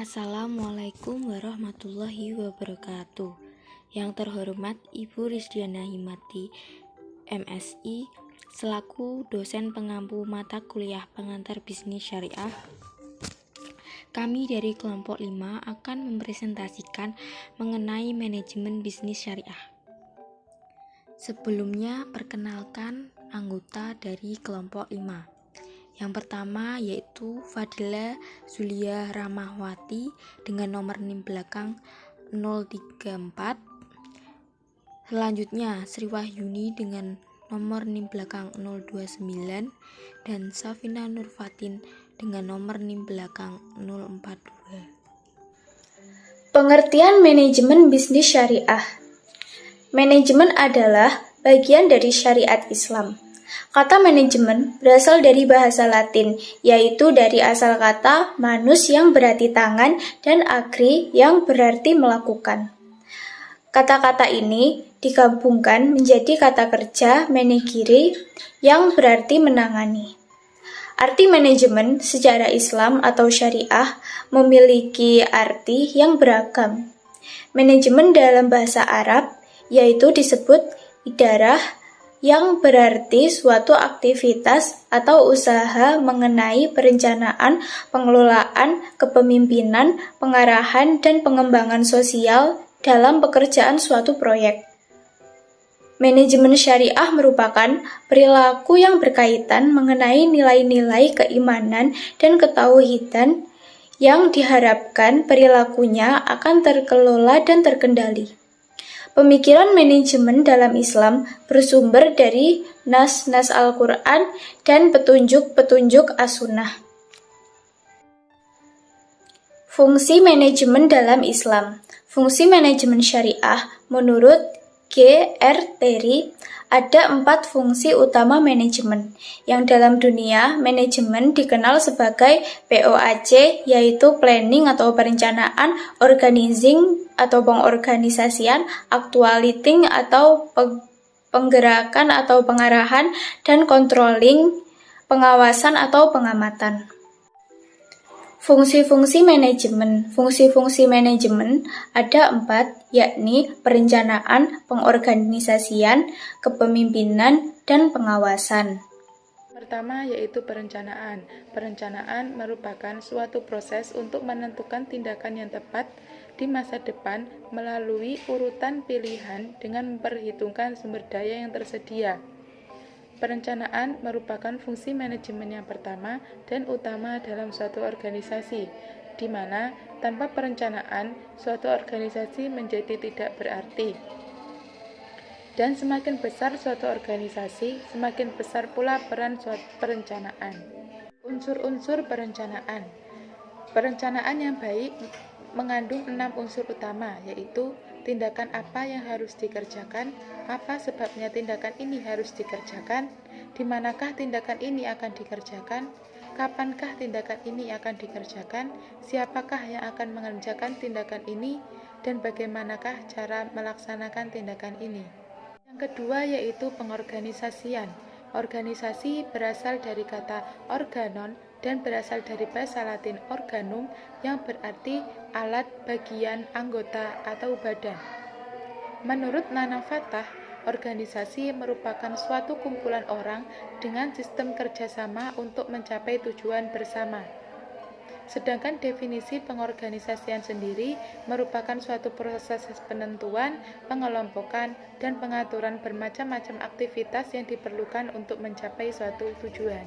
Assalamualaikum warahmatullahi wabarakatuh. Yang terhormat Ibu Rizdiana Himati, MSI, selaku dosen pengampu mata kuliah pengantar bisnis syariah. Kami dari kelompok 5 akan mempresentasikan mengenai manajemen bisnis syariah. Sebelumnya, perkenalkan anggota dari kelompok 5. Yang pertama yaitu Fadila Zulia Ramahwati dengan nomor NIM belakang 034. Selanjutnya Sri Wahyuni dengan nomor NIM belakang 029 dan Safina Nurfatin dengan nomor NIM belakang 042. Pengertian manajemen bisnis syariah. Manajemen adalah bagian dari syariat Islam. Kata manajemen berasal dari bahasa Latin, yaitu dari asal kata manus yang berarti tangan dan agri yang berarti melakukan. Kata-kata ini digabungkan menjadi kata kerja managere yang berarti menangani. Arti manajemen secara Islam atau syariah memiliki arti yang beragam. Manajemen dalam bahasa Arab yaitu disebut idarah, yang berarti suatu aktivitas atau usaha mengenai perencanaan, pengelolaan, kepemimpinan, pengarahan, dan pengembangan sosial dalam pekerjaan suatu proyek. Manajemen syariah merupakan perilaku yang berkaitan mengenai nilai-nilai keimanan dan ketauhidan yang diharapkan perilakunya akan terkelola dan terkendali. Pemikiran manajemen dalam Islam bersumber dari nas-nas Al-Quran dan petunjuk-petunjuk As-Sunnah. Fungsi manajemen dalam Islam. Fungsi manajemen syariah menurut G.R. Terry ada 4 fungsi utama manajemen, yang dalam dunia manajemen dikenal sebagai POAC, yaitu planning atau perencanaan, organizing atau pengorganisasian, actuating atau penggerakan atau pengarahan, dan controlling, pengawasan atau pengamatan. Fungsi-fungsi manajemen. Fungsi-fungsi manajemen ada 4, yakni perencanaan, pengorganisasian, kepemimpinan, dan pengawasan. Pertama yaitu perencanaan. Perencanaan merupakan suatu proses untuk menentukan tindakan yang tepat di masa depan melalui urutan pilihan dengan memperhitungkan sumber daya yang tersedia. Perencanaan merupakan fungsi manajemen yang pertama dan utama dalam suatu organisasi, di mana tanpa perencanaan suatu organisasi menjadi tidak berarti. Dan semakin besar suatu organisasi, semakin besar pula peran suatu perencanaan. Unsur-unsur perencanaan. Perencanaan yang baik mengandung 6 unsur utama, yaitu tindakan apa yang harus dikerjakan, apa sebabnya tindakan ini harus dikerjakan, di manakah tindakan ini akan dikerjakan, kapankah tindakan ini akan dikerjakan, siapakah yang akan mengerjakan tindakan ini, dan bagaimanakah cara melaksanakan tindakan ini. Yang kedua yaitu pengorganisasian. Organisasi berasal dari kata organon dan berasal dari bahasa Latin organum yang berarti alat, bagian, anggota, atau badan. Menurut Nana Fatah, organisasi merupakan suatu kumpulan orang dengan sistem kerjasama untuk mencapai tujuan bersama. Sedangkan definisi pengorganisasian sendiri merupakan suatu proses penentuan, pengelompokan, dan pengaturan bermacam-macam aktivitas yang diperlukan untuk mencapai suatu tujuan.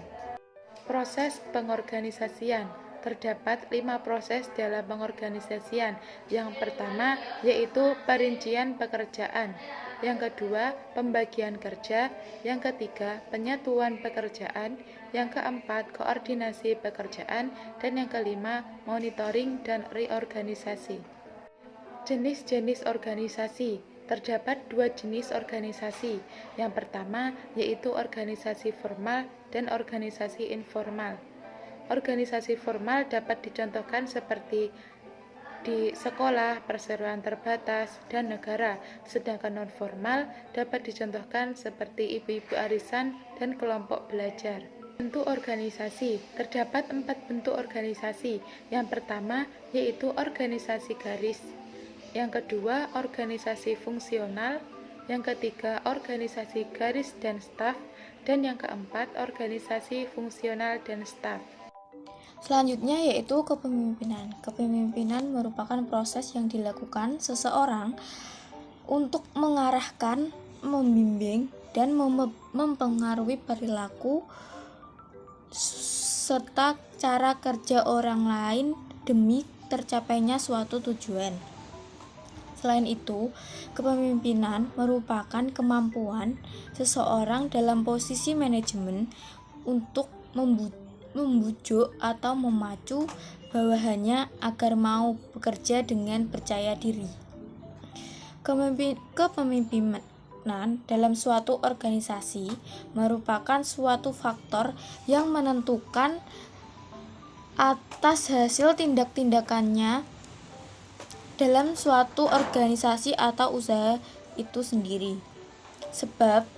Proses pengorganisasian. Terdapat 5 proses dalam pengorganisasian. Yang pertama yaitu perincian pekerjaan. Yang kedua, pembagian kerja. Yang ketiga, penyatuan pekerjaan. Yang keempat, koordinasi pekerjaan. Dan yang kelima, monitoring dan reorganisasi. Jenis-jenis organisasi. Terdapat 2 jenis organisasi. Yang pertama yaitu organisasi formal dan organisasi informal. Organisasi formal dapat dicontohkan seperti di sekolah, perseroan terbatas, dan negara, sedangkan non-formal dapat dicontohkan seperti ibu-ibu arisan dan kelompok belajar. Bentuk organisasi. Terdapat 4 bentuk organisasi. Yang pertama yaitu organisasi garis. Yang kedua organisasi fungsional. Yang ketiga organisasi garis dan staf. Dan yang keempat organisasi fungsional dan staf. Selanjutnya yaitu kepemimpinan. Kepemimpinan merupakan proses yang dilakukan seseorang untuk mengarahkan, membimbing, dan mempengaruhi perilaku serta cara kerja orang lain demi tercapainya suatu tujuan. Selain itu, kepemimpinan merupakan kemampuan seseorang dalam posisi manajemen untuk membujuk atau memacu bawahannya agar mau bekerja dengan percaya diri. Kepemimpinan dalam suatu organisasi merupakan suatu faktor yang menentukan atas hasil tindak-tindakannya dalam suatu organisasi atau usaha itu sendiri. Sebab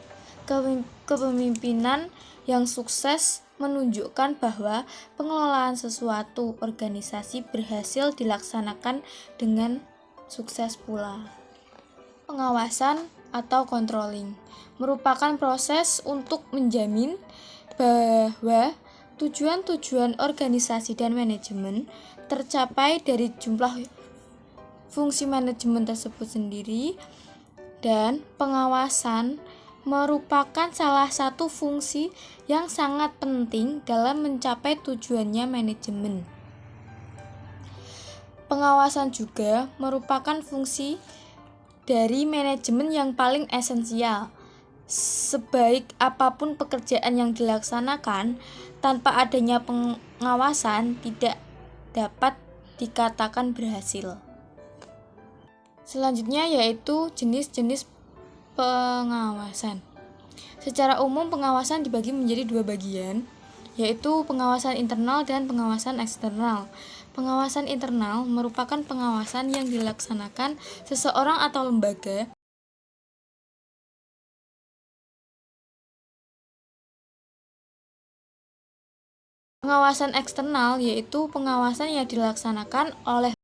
kepemimpinan yang sukses menunjukkan bahwa pengelolaan sesuatu organisasi berhasil dilaksanakan dengan sukses pula. Pengawasan atau controlling merupakan proses untuk menjamin bahwa tujuan-tujuan organisasi dan manajemen tercapai dari jumlah fungsi manajemen tersebut sendiri, dan pengawasan merupakan salah satu fungsi yang sangat penting dalam mencapai tujuannya manajemen. Pengawasan juga merupakan fungsi dari manajemen yang paling esensial. Sebaik apapun pekerjaan yang dilaksanakan, tanpa adanya pengawasan tidak dapat dikatakan berhasil. Selanjutnya yaitu jenis-jenis pengawasan. Secara umum pengawasan dibagi menjadi 2 bagian, yaitu pengawasan internal dan pengawasan eksternal. Pengawasan internal merupakan pengawasan yang dilaksanakan seseorang atau lembaga. Pengawasan eksternal yaitu pengawasan yang dilaksanakan oleh